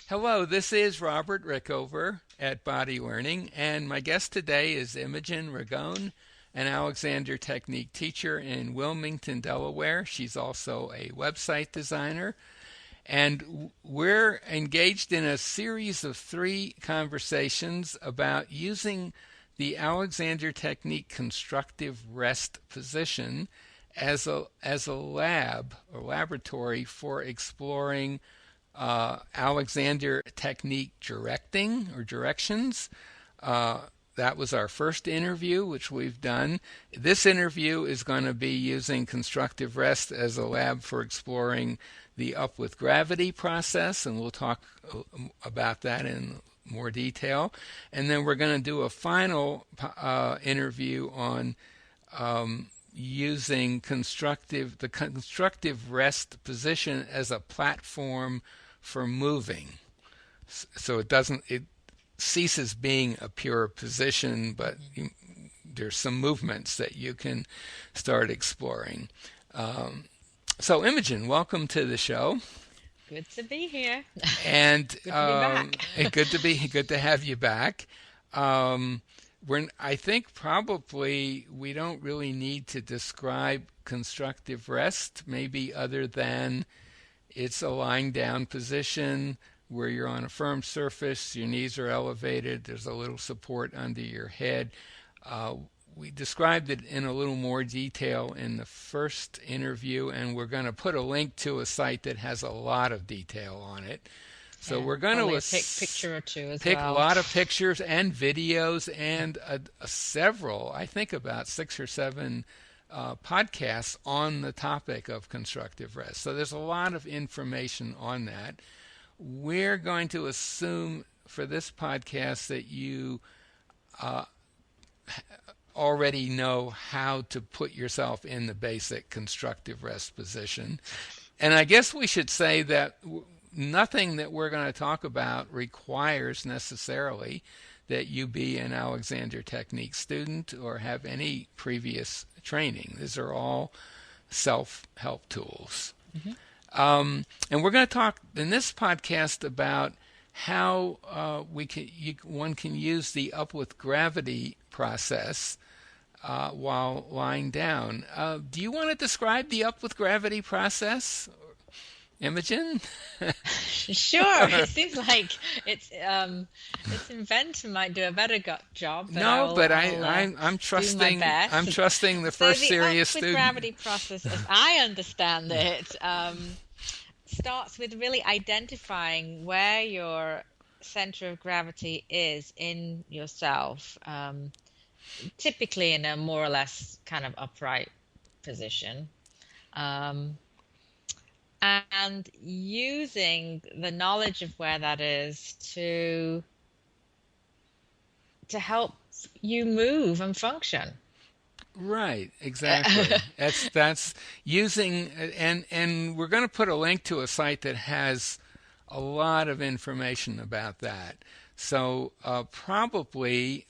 Hello, this is Robert Rickover at Body Learning, and my guest today is Imogen Ragone, an Alexander Technique teacher in Wilmington, Delaware. She's also a website designer, and we're engaged in a series of three conversations about using the Alexander Technique Constructive Rest position as a lab or laboratory for exploring Alexander Technique directing or directions. Uh, that was our first interview, which we've done. This interview is going to be using constructive rest as a lab for exploring the up with gravity process, and we'll talk about that in more detail. And then we're going to do a final interview on using the constructive rest position as a platform for moving. So it ceases being a pure position, but there's some movements that you can start exploring. So Imogen, welcome to the show. Good to be here. And Good to be back. good to have you back. I think probably we don't really need to describe constructive rest, maybe other than it's a lying down position where you're on a firm surface, your knees are elevated, there's a little support under your head. We described it in a little more detail in the first interview, and we're going to put a link to a site that has a lot of detail on it. So Yeah, we're going probably to a picture or two as pick a well. lot of pictures and videos and several, I think about 6 or 7 podcasts on the topic of constructive rest. So there's a lot of information on that. We're going to assume for this podcast that you uh, already know how to put yourself in the basic constructive rest position. And I guess we should say that nothing that we're going to talk about requires necessarily that you be an Alexander Technique student or have any previous training. These are all self-help tools. hmm And we're going to talk in this podcast about how one can use the up with gravity process while lying down. Do you want to describe the up with gravity process, Imogen? Sure. It seems like its inventor might do a better job, but No, but I'm do my trusting I'm best. trusting the So first the up serious with student. gravity process, as I understand it, starts with really identifying where your center of gravity is in yourself, typically in a more or less kind of upright position. Um, and using the knowledge of where that is to help you move and function. Right, exactly. That's using and we're going to put a link to a site that has a lot of information about that. So probably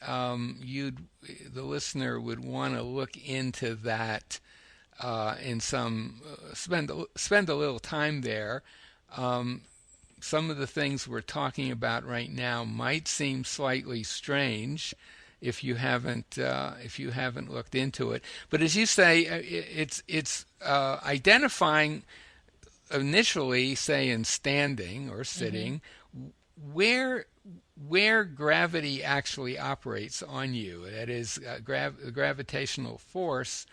the listener would want to look into that in some spend a little time there. Um, some of the things we're talking about right now might seem slightly strange if you haven't looked into it. But as you say, it's identifying initially, say in standing or hmm sitting, where where gravity actually operates on you. That is, gravitational force.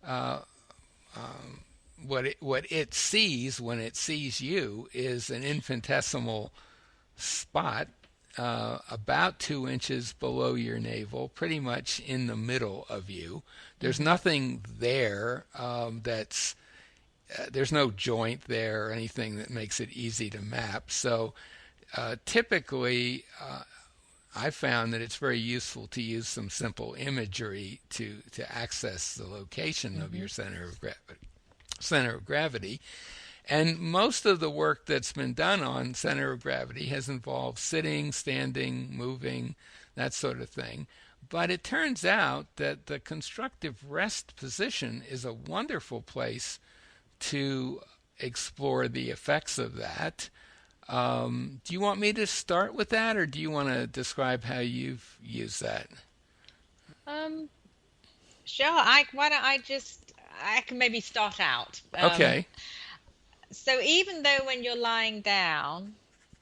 Uh, what it sees when it sees you is an infinitesimal spot about 2 inches below your navel, pretty much in the middle of you. There's hmm nothing there there's no joint there or anything that makes it easy to map. So typically, I found that it's very useful to use some simple imagery to access the location of hmm your center of gravity. And most of the work that's been done on center of gravity has involved sitting, standing, moving, that sort of thing. But it turns out that the constructive rest position is a wonderful place to explore the effects of that. Do you want me to start with that, or do you want to describe how you've used that? Um, sure. Why don't I can maybe start out. Okay. So even though when you're lying down,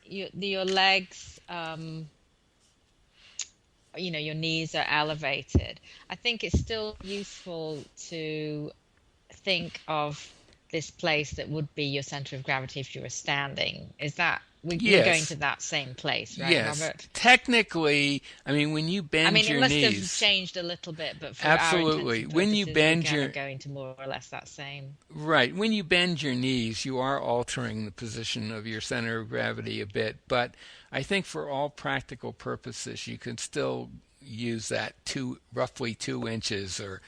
your legs, your knees are elevated, I think it's still useful to think of this place that would be your center of gravity if you were standing. Is that we're going Yes. to that same place, right, Yes. Robert? Technically, I mean, when you I bend mean, it your must have knees, changed a little bit, but for our intents absolutely. and When you purposes, we're bend kind of your going to more or less that same. Right. When you bend your knees, you are altering the position of your center of gravity a bit, but I think for all practical purposes, you can still use that roughly 2 inches or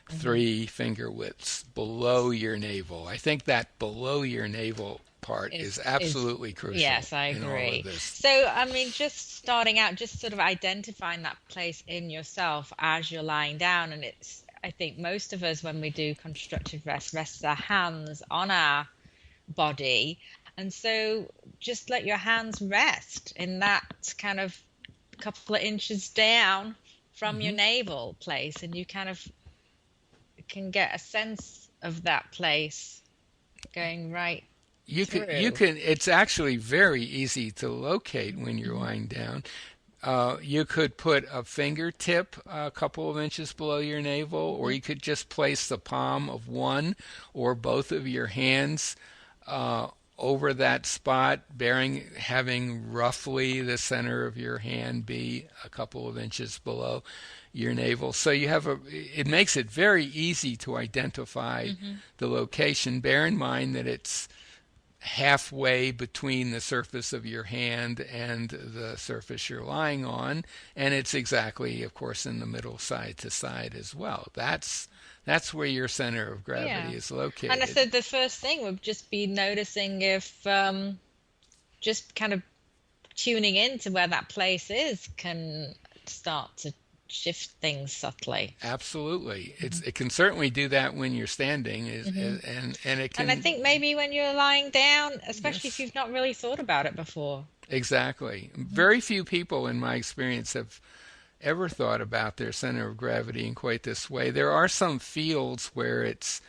Hmm. three finger widths below your navel. I think that below your navel part is Is absolutely crucial Yes, I in all of agree. this. So, I mean, just starting out, just sort of identifying that place in yourself as you're lying down. And I think most of us, when we do constructive rest our hands on our body. And so just let your hands rest in that kind of couple of inches down from your Hmm. navel place. And you kind of can get a sense of that place going right through. It's actually very easy to locate when you're Hmm. lying down. You could put a fingertip a couple of inches below your navel, or you could just place the palm of one or both of your hands uh, over that spot, having roughly the center of your hand be a couple of inches below your navel. So it makes it very easy to identify Hmm. the location. Bear in mind that it's halfway between the surface of your hand and the surface you're lying on, and it's exactly, of course, in the middle, side to side as well. That's where your center of Yeah. gravity is And I located. said the first thing would just be noticing if just kind of tuning into where that place is can start to shift things subtly. Absolutely, Hmm. it can certainly do that when you're standing, Hmm. and it And I can. think maybe when you're lying down, especially if Yes, you've not really thought about it before. exactly. Very few people, in my experience, have ever thought about their center of gravity in quite this way. There are some fields where it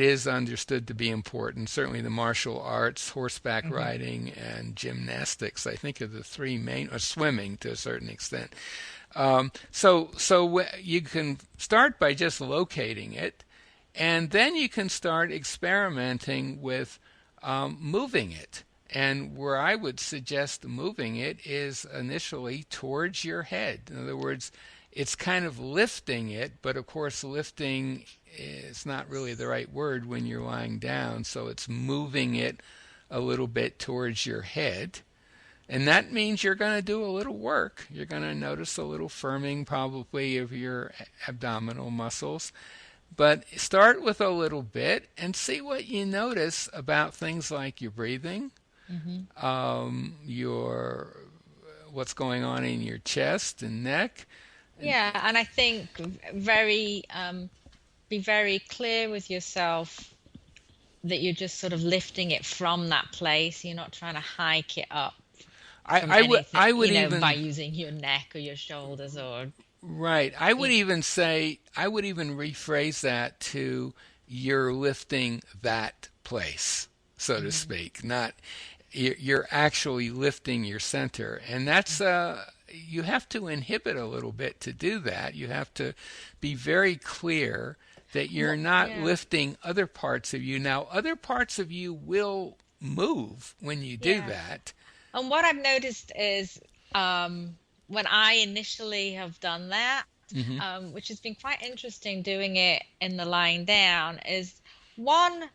is understood to be important. Certainly, the martial arts, horseback Hmm. riding, and gymnastics, I think, are the three main, or swimming to a certain extent. You can start by just locating it, and then you can start experimenting with moving it. And where I would suggest moving it is initially towards your head. In other words, it's kind of lifting it, but of course, lifting is not really the right word when you're lying down. So it's moving it a little bit towards your head. And that means you're going to do a little work. You're going to notice a little firming, probably, of your abdominal muscles. But start with a little bit and see what you notice about things like your breathing, Hmm. your what's going on in your chest and neck. And Yeah, and I think very be very clear with yourself that you're just sort of lifting it from that place. You're not trying to hike it up from anything, I would by even using your neck or your shoulders or right. I would you even say I would even rephrase that to you're lifting that place, so to Mhm. speak. Not you're actually lifting your center, and that's you have to inhibit a little bit to do that. You have to be very clear that you're not Yeah, lifting other parts of you. Now, other parts of you will move when you do yeah. that. And what I've noticed is when I initially have done that, Hmm. which has been quite interesting doing it in the lying down, is one,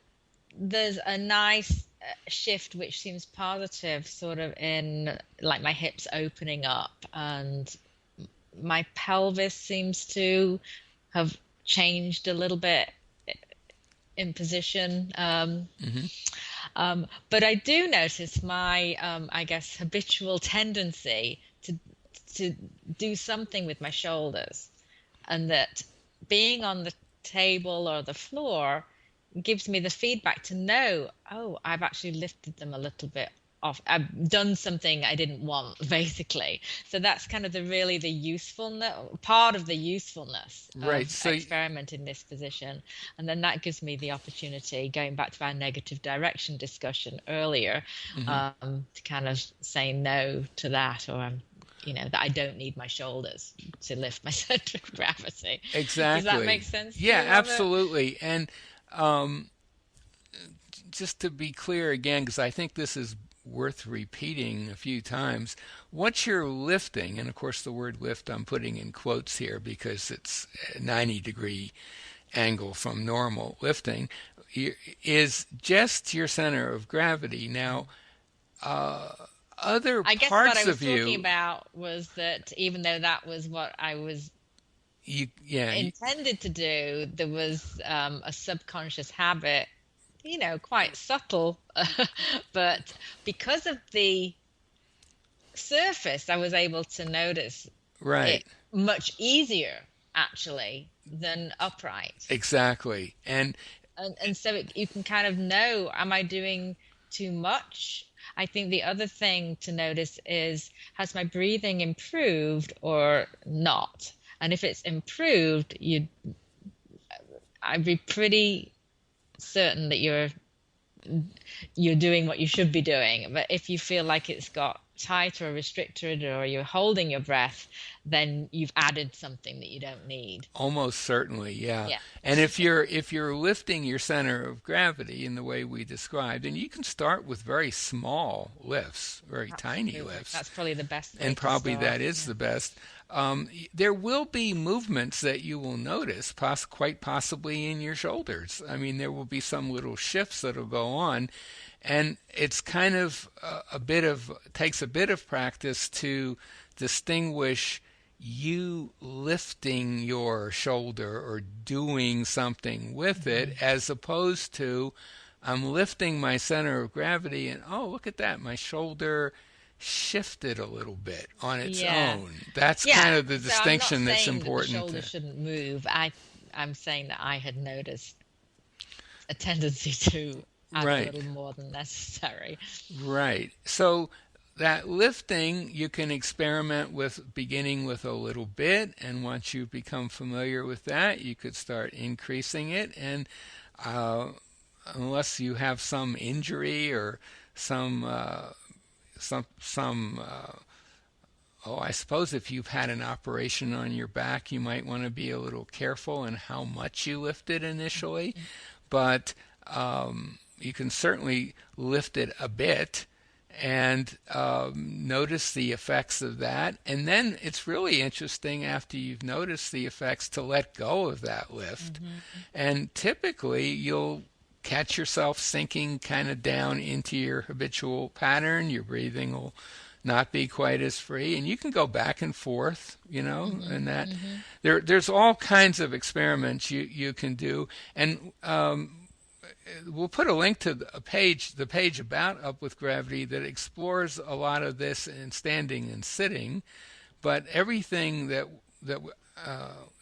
there's a nice shift which seems positive, sort of in like my hips opening up and my pelvis seems to have changed a little bit in position. Hmm. But I do notice my, I guess, habitual tendency to do something with my shoulders, and that being on the table or the floor gives me the feedback to know, oh, I've actually lifted them a little bit off. I've done something I didn't want, basically. So that's kind of the usefulness, part of the usefulness Right. of So, experiment in this position. And then that gives me the opportunity, going back to our negative direction discussion earlier, mhm. to kind of say no to that, or that I don't need my shoulders to lift my center of gravity. Does that make Exactly. sense to Yeah, you, Robert? absolutely. And um, just to be clear again, because I think this is worth repeating a few times, what you're lifting, and of course the word lift I'm putting in quotes here because it's a 90-degree angle from normal lifting, is just your center of gravity. Now, uh, other I guess what I parts was of talking you, about was that even though that was what I was yeah, intended to do, there was a subconscious habit, quite subtle, but because of the surface, I was able to notice it right, much easier, actually, than upright. exactly. And so you can kind of know, am I doing too much? I think the other thing to notice is, has my breathing improved or not? And if it's improved, I'd be pretty certain that you're doing what you should be doing. But if you feel like it's got tight or restricted, or you're holding your breath, then you've added something that you don't need. Almost certainly, yeah. Yeah, And if you're lifting your center of gravity in the way we described, and you can start with very small lifts, very tiny absolutely. lifts, That's probably the best way and to probably start. that is the best. There will be movements that you will notice, quite possibly in your shoulders. I mean, there will be some little shifts that'll go on, and it's kind of takes a bit of practice to distinguish you lifting your shoulder or doing something with it Hmm. as opposed to I'm lifting my center of gravity and oh, look at that, my shoulder shifted a little bit on its Yeah. own. That's kind Yeah. of the So I'm not distinction that's saying that the important shoulder to, shouldn't move. I'm saying that I had noticed a tendency to add a right. little more than necessary. Right. So that lifting, you can experiment with beginning with a little bit, and once you become familiar with that, you could start increasing it. And uh, unless you have some injury or some oh, I suppose if you've had an operation on your back, you might want to be a little careful in how much you lift it initially, but you can certainly lift it a bit and notice the effects of that. And then it's really interesting after you've noticed the effects to let go of that lift. Hmm. And typically you'll catch yourself sinking kind of down into your habitual pattern. Your breathing will not be quite as free, and you can go back and forth, Hmm. and that Hmm. there's all kinds of experiments you can do, and we'll put a link to the page about Up with Gravity that explores a lot of this in standing and sitting, but everything that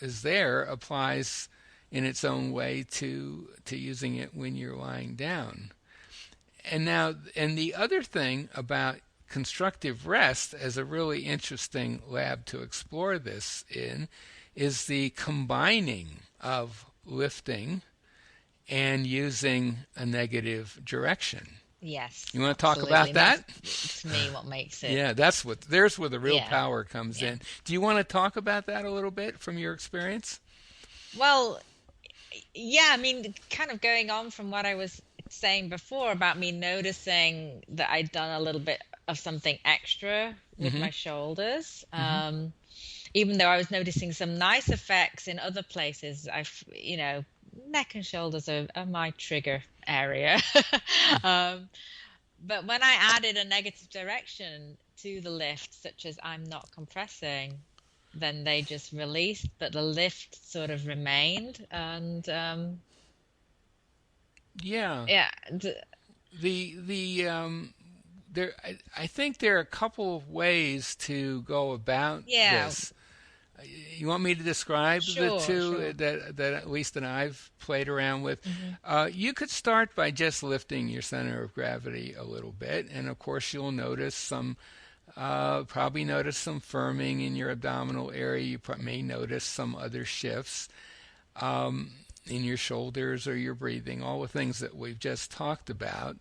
is there applies in its own way to using it when you're lying down. And the other thing about constructive rest as a really interesting lab to explore this in is the combining of lifting and using a negative direction. Yes, You want to talk absolutely. about And that's, that? to me, what makes it. Yeah, there's where the real Yeah. power comes Yeah. in. Do you want to talk about that a little bit from your experience? Well, yeah, I mean, kind of going on from what I was saying before about me noticing that I'd done a little bit of something extra with Mm-hmm. my shoulders. Mm-hmm. Even though I was noticing some nice effects in other places, neck and shoulders are my trigger area. um, but when I added a negative direction to the lift, such as I'm not compressing, then they just released, but the lift sort of remained. And Yeah. yeah, The there I think there are a couple of ways to go about yeah, this. You want me to describe the Sure, two sure. that at least that I've played around with? Hmm. You could start by just lifting your center of gravity a little bit, and of course you'll notice some, probably notice some firming in your abdominal area. You may notice some other shifts in your shoulders or your breathing, all the things that we've just talked about.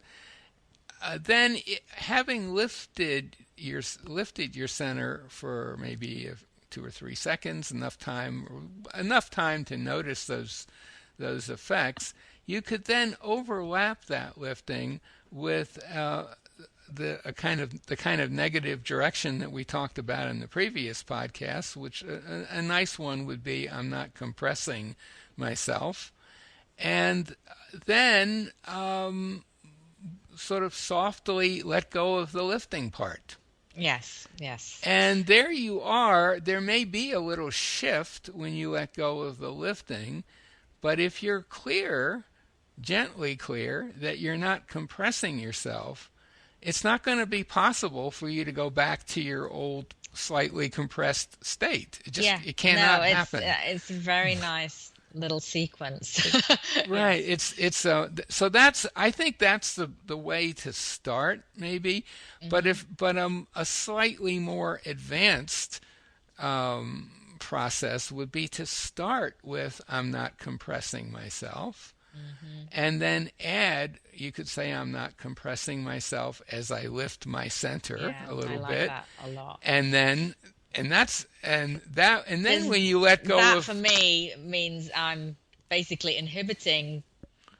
Then, having lifted your center for maybe 2 or 3 seconds, enough time to notice those effects, you could then overlap that lifting with the kind of negative direction that we talked about in the previous podcast, which a nice one would be, I'm not compressing myself, and then sort of softly let go of the lifting part. Yes, yes. And there you are. There may be a little shift when you let go of the lifting, but if you're clear, gently clear, that you're not compressing yourself, it's not going to be possible for you to go back to your old slightly compressed state. Yeah. It No, cannot happen. it's a very nice little sequence. Right. Yes. So that's, I think that's the way to start maybe, but Hmm. if a slightly more advanced process would be to start with, I'm not compressing myself, Hmm. and then add, you could say, I'm not compressing myself as I lift my center Yeah, a I little like bit, that a lot. and then and then Because when you let go that for of, me means I'm basically inhibiting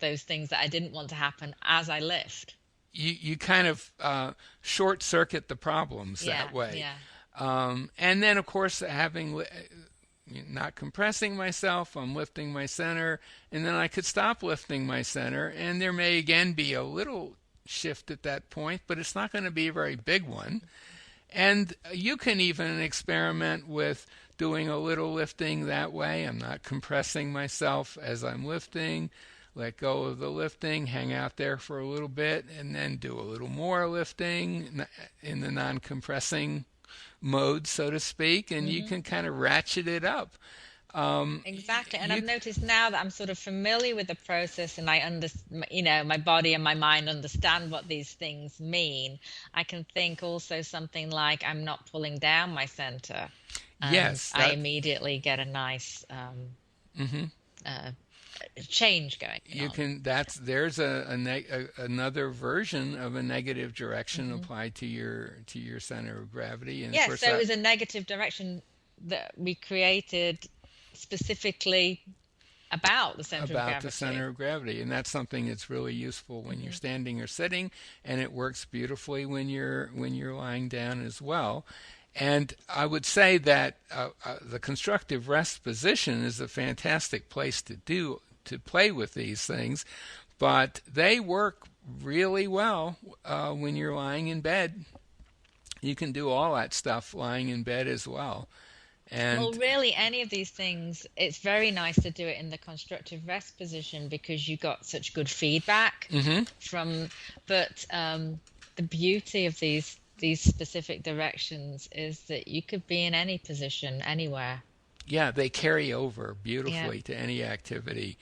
those things that I didn't want to happen as I lift. you kind of short circuit the problems Yeah, that way. yeah. And then, of course, not compressing myself, I'm lifting my center, and then I could stop lifting my center, and there may again be a little shift at that point, but it's not going to be a very big one. And you can even experiment with doing a little lifting that way. I'm not compressing myself as I'm lifting. Let go of the lifting, hang out there for a little bit, and then do a little more lifting in the non compressing mode, so to speak, and you Hmm. can kind of ratchet it up. Um, Exactly. And I've you, noticed now that I'm sort of familiar with the process and my body and my mind understand what these things mean. I can think also something like I'm not pulling down my center, and yes, I immediately get a nice mhm. uh, change going You on. can. There's another version of a negative direction Hmm. applied to your center of gravity, and of Yeah, course so it that was a negative direction that we created specifically about the center of about the gravity. center of gravity, and that's something that's really useful when you're Hmm. standing or sitting, and it works beautifully when you're lying down as well. And I would say that the constructive rest position is a fantastic place to play with these things, but they work really well when you're lying in bed. You can do all that stuff lying in bed as well. Well, And really, any of these things, it's very nice to do it in the constructive rest position because you got such good feedback mhm, from. But the beauty of these specific directions is that you could be in any position, anywhere. yeah, they carry over Yeah. beautifully to any activity.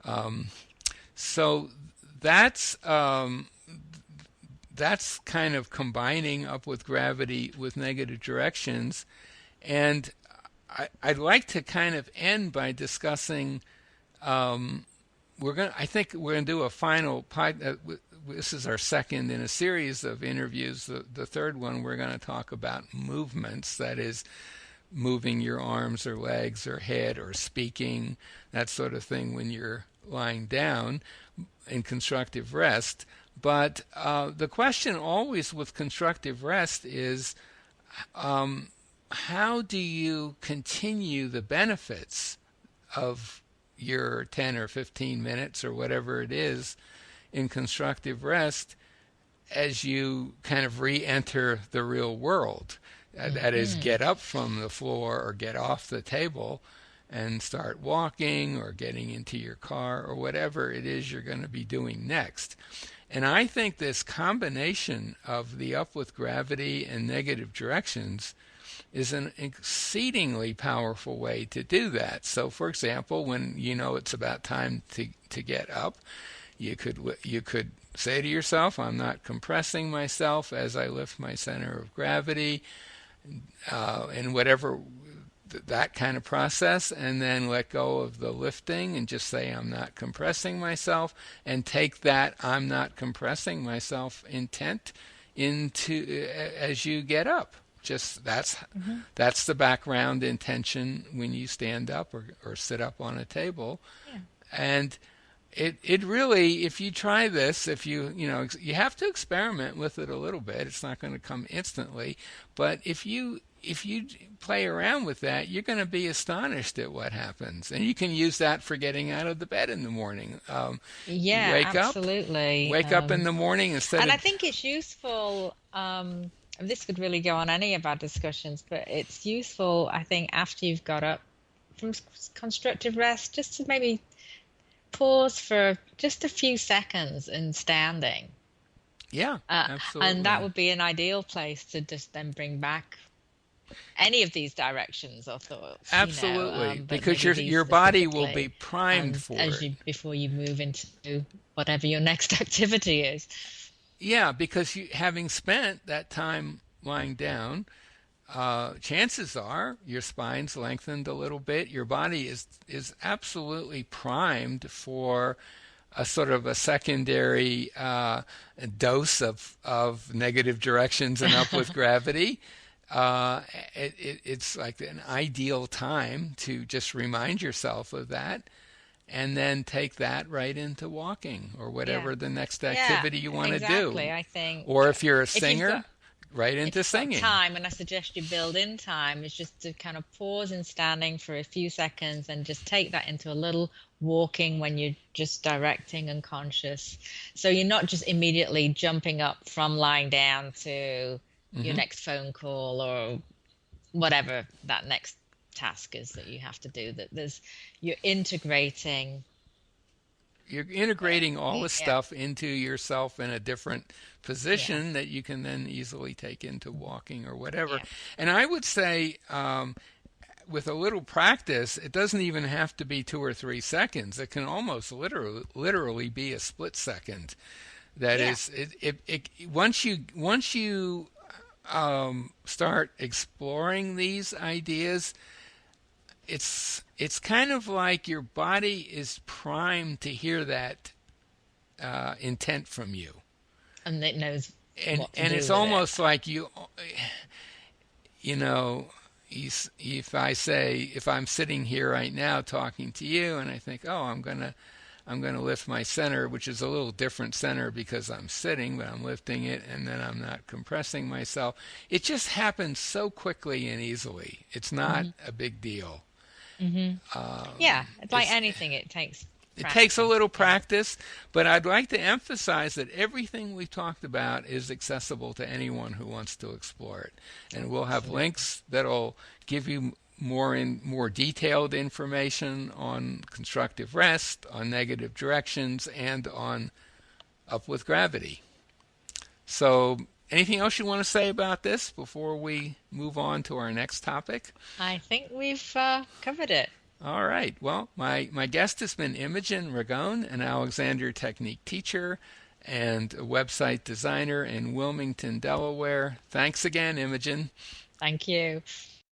Um, so that's that's kind of combining up with gravity with negative directions. And I'd like to kind of end by discussing. I think we're going to do a final pod. This is our second in a series of interviews. The third one, we're going to talk about movements. That is, moving your arms or legs or head or speaking, that sort of thing when you're lying down in constructive rest. But the question always with constructive rest is, how do you continue the benefits of your 10 or 15 minutes or whatever it is in constructive rest as you kind of re-enter the real world? That is, Hmm. get up from the floor or get off the table and start walking or getting into your car or whatever it is you're going to be doing next. And I think this combination of the up with gravity and negative directions is an exceedingly powerful way to do that. So, for example, when you know it's about time to get up, you could say to yourself, I'm not compressing myself as I lift my center of gravity, and whatever that kind of process, and then let go of the lifting and just say I'm not compressing myself, and take that I'm not compressing myself intent into as you get up. Just that's the background intention when you stand up or sit up on a table. Yeah. And it really, if you try this, if you have to experiment with it a little bit. It's not going to come instantly, but if you play around with that, you're going to be astonished at what happens. And you can use that for getting out of the bed in the morning. Yeah, wake absolutely. Wake up in the morning instead and of... I think it's useful, this could really go on any of our discussions, but it's useful, I think, after you've got up from constructive rest, just to maybe pause for just a few seconds in standing. Yeah, absolutely. And that would be an ideal place to just then bring back any of these directions or thoughts. Absolutely, because your body will be primed for it. Before you move into whatever your next activity is. Yeah, because having spent that time lying down, chances are your spine's lengthened a little bit. Your body is absolutely primed for a sort of a secondary dose of negative directions and up with gravity. It's like an ideal time to just remind yourself of that, and then take that right into walking or whatever the next activity you want to do. Exactly, I think. Or if you're a singer, right into singing. Time, and I suggest you build in time, is just to kind of pause in standing for a few seconds and just take that into a little walking when you're just directing and conscious. So you're not just immediately jumping up from lying down to your next phone call or whatever that next task is that you have to do. You're integrating all the stuff into yourself in a different position that you can then easily take into walking or whatever. And I would say with a little practice, it doesn't even have to be 2 or 3 seconds. It can almost literally be a split second. That is, once you start exploring these ideas, it's kind of like your body is primed to hear that intent from you, and it knows. And it's almost like if I'm sitting here right now talking to you, and I think, oh, I'm gonna lift my center, which is a little different center because I'm sitting, but I'm lifting it, and then I'm not compressing myself. It just happens so quickly and easily. It's not a big deal. It's like anything, it takes practice. It takes a little practice, but I'd like to emphasize that everything we talked about is accessible to anyone who wants to explore it. And we'll have links that'll give you more detailed information on constructive rest, on negative directions, and on up with gravity. So anything else you want to say about this before we move on to our next topic? I think we've covered it. All right. Well, my guest has been Imogen Ragone, an Alexander Technique teacher and a website designer in Wilmington, Delaware. Thanks again, Imogen. Thank you.